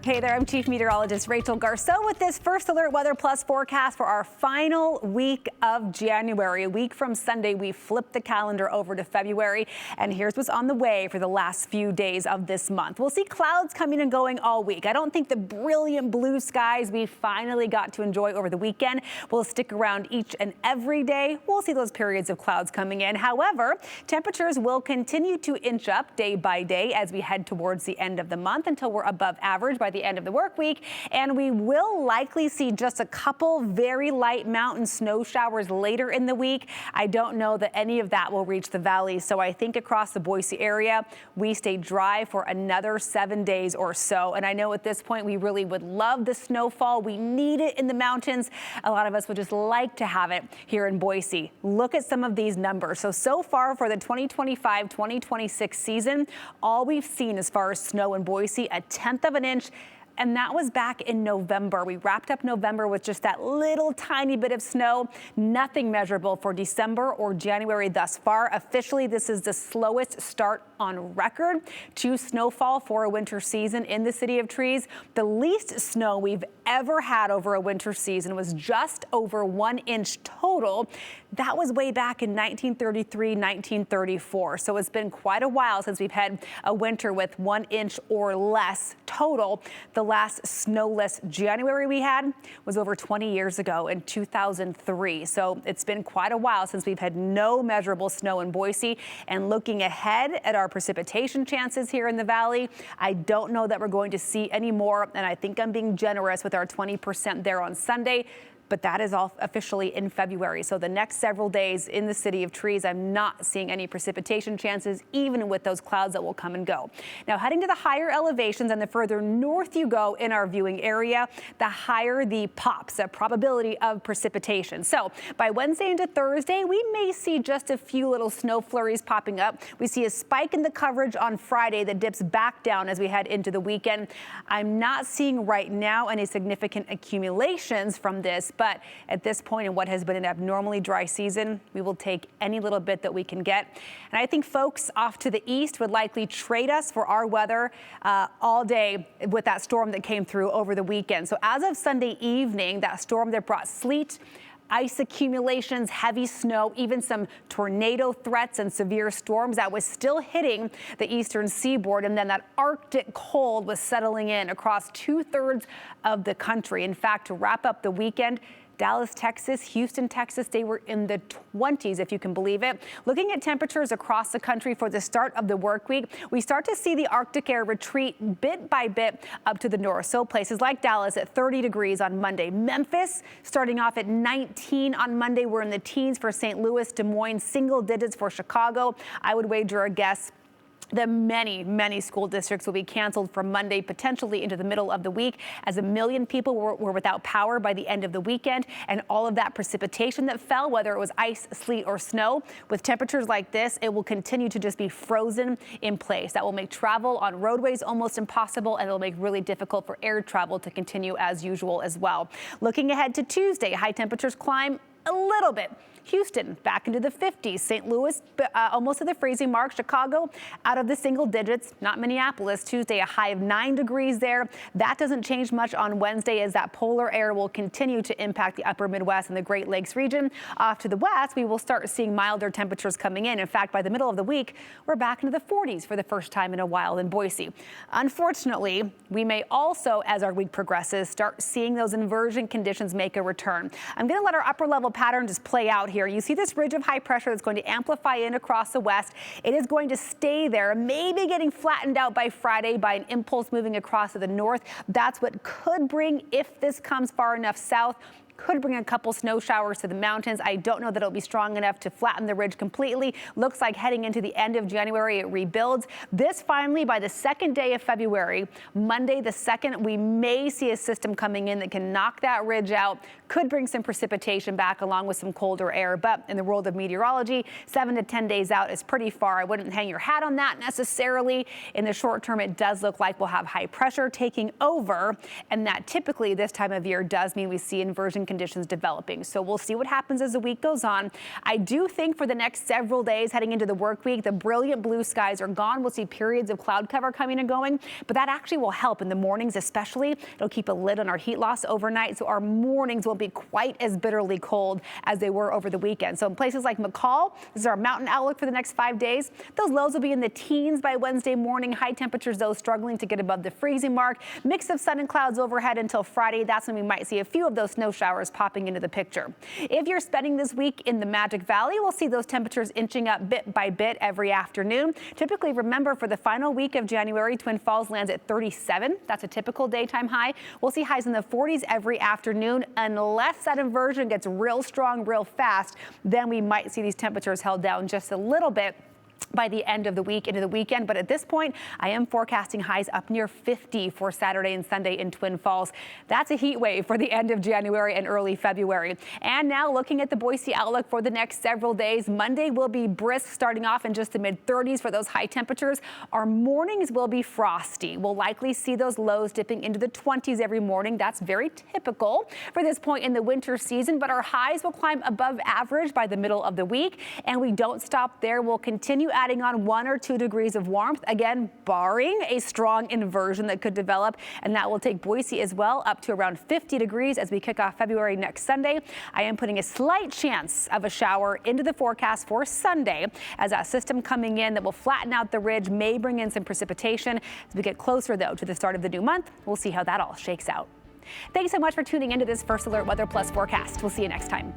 Hey there, I'm Chief Meteorologist Rachel Garceau with this First Alert Weather Plus forecast for our final week of January. A week from Sunday, we flip the calendar over to February, and here's what's on the way for the last few days of this month. We'll see clouds coming and going all week. I don't think the brilliant blue skies we finally got to enjoy over the weekend will stick around each and every day. We'll see those periods of clouds coming in. However, temperatures will continue to inch up day by day as we head towards the end of the month until we're above average by the end of the work week, and we will likely see just a couple very light mountain snow showers later in the week. I don't know that any of that will reach the valley, so I think across the Boise area we stay dry for another 7 days or so. And I know at this point we really would love the snowfall. We need it in the mountains. A lot of us would just like to have it here in Boise. Look at some of these numbers. So far for the 2025-2026 season, all we've seen as far as snow in Boise, 1/10 of an inch. And that was back in November. We wrapped up November with just that little tiny bit of snow. Nothing measurable for December or January thus far. Officially, this is the slowest start on record to snowfall for a winter season in the City of Trees. The least snow we've ever had over a winter season was just over 1 inch total. That was way back in 1933, 1934. So it's been quite a while since we've had a winter with 1 inch or less total. The last snowless January we had was over 20 years ago in 2003. So it's been quite a while since we've had no measurable snow in Boise. And looking ahead at our precipitation chances here in the valley, I don't know that we're going to see any more. And I think I'm being generous with our 20% there on Sunday. But that is all officially in February. So the next several days in the City of Trees, I'm not seeing any precipitation chances, even with those clouds that will come and go. Now, heading to the higher elevations and the further north you go in our viewing area, the higher the pops, the probability of precipitation. So by Wednesday into Thursday, we may see just a few little snow flurries popping up. We see a spike in the coverage on Friday that dips back down as we head into the weekend. I'm not seeing right now any significant accumulations from this, but at this point in what has been an abnormally dry season, we will take any little bit that we can get. And I think folks off to the east would likely trade us for our weather all day with that storm that came through over the weekend. So as of Sunday evening, that storm that brought sleet, ice accumulations, heavy snow, even some tornado threats and severe storms that was still hitting the eastern seaboard. And then that Arctic cold was settling in across 2/3 of the country. In fact, to wrap up the weekend, Dallas, Texas, Houston, Texas, they were in the 20s, if you can believe it. Looking at temperatures across the country for the start of the work week, we start to see the Arctic air retreat bit by bit up to the north. So places like Dallas at 30 degrees on Monday. Memphis starting off at 19 on Monday. We're in the teens for St. Louis, Des Moines, single digits for Chicago. I would wager a guess that many school districts will be canceled from Monday, potentially into the middle of the week, as 1 million people were without power by the end of the weekend. And all of that precipitation that fell, whether it was ice, sleet, or snow, with temperatures like this, it will continue to just be frozen in place. That will make travel on roadways almost impossible, and it'll make really difficult for air travel to continue as usual as well. Looking ahead to Tuesday, high temperatures climb a little bit. Houston back into the 50s, St. Louis almost to the freezing mark, Chicago out of the single digits, not Minneapolis. Tuesday a high of 9 degrees there. That doesn't change much on Wednesday as that polar air will continue to impact the upper Midwest and the Great Lakes region. Off to the west, we will start seeing milder temperatures coming in. In fact, by the middle of the week, we're back into the 40s for the first time in a while in Boise. Unfortunately, we may also, as our week progresses, start seeing those inversion conditions make a return. I'm going to let our upper level pattern just play out here. You see this ridge of high pressure that's going to amplify in across the west. It is going to stay there, maybe getting flattened out by Friday by an impulse moving across to the north. That's what could bring, if this comes far enough south, could bring a couple snow showers to the mountains. I don't know that it'll be strong enough to flatten the ridge completely. Looks like heading into the end of January, it rebuilds. This finally, by the second day of February, Monday the 2nd, we may see a system coming in that can knock that ridge out, could bring some precipitation back along with some colder air. But in the world of meteorology, 7 to 10 days out is pretty far. I wouldn't hang your hat on that necessarily. In the short term, it does look like we'll have high pressure taking over, and that typically this time of year does mean we see inversion conditions developing. So we'll see what happens as the week goes on. I do think for the next several days heading into the work week, the brilliant blue skies are gone. We'll see periods of cloud cover coming and going, but that actually will help in the mornings especially. It'll keep a lid on our heat loss overnight, so our mornings won't be quite as bitterly cold as they were over the weekend. So in places like McCall, this is our mountain outlook for the next 5 days. Those lows will be in the teens by Wednesday morning. High temperatures, though, struggling to get above the freezing mark. Mix of sun and clouds overhead until Friday. That's when we might see a few of those snow showers popping into the picture. If you're spending this week in the Magic Valley, we'll see those temperatures inching up bit by bit every afternoon. Typically, remember, for the final week of January, Twin Falls lands at 37. That's a typical daytime high. We'll see highs in the 40s every afternoon. Unless that inversion gets real strong real fast, then we might see these temperatures held down just a little bit by the end of the week into the weekend. But at this point, I am forecasting highs up near 50 for Saturday and Sunday in Twin Falls. That's a heat wave for the end of January and early February. And now looking at the Boise outlook for the next several days, Monday will be brisk, starting off in just the mid-30s for those high temperatures. Our mornings will be frosty. We'll likely see those lows dipping into the 20s every morning. That's very typical for this point in the winter season, but our highs will climb above average by the middle of the week. And we don't stop there. We'll continue adding on 1 or 2 degrees of warmth, again, barring a strong inversion that could develop, and that will take Boise as well up to around 50 degrees as we kick off February next Sunday. I am putting a slight chance of a shower into the forecast for Sunday as that system coming in that will flatten out the ridge may bring in some precipitation. As we get closer, though, to the start of the new month, we'll see how that all shakes out. Thanks so much for tuning into this First Alert Weather Plus forecast. We'll see you next time.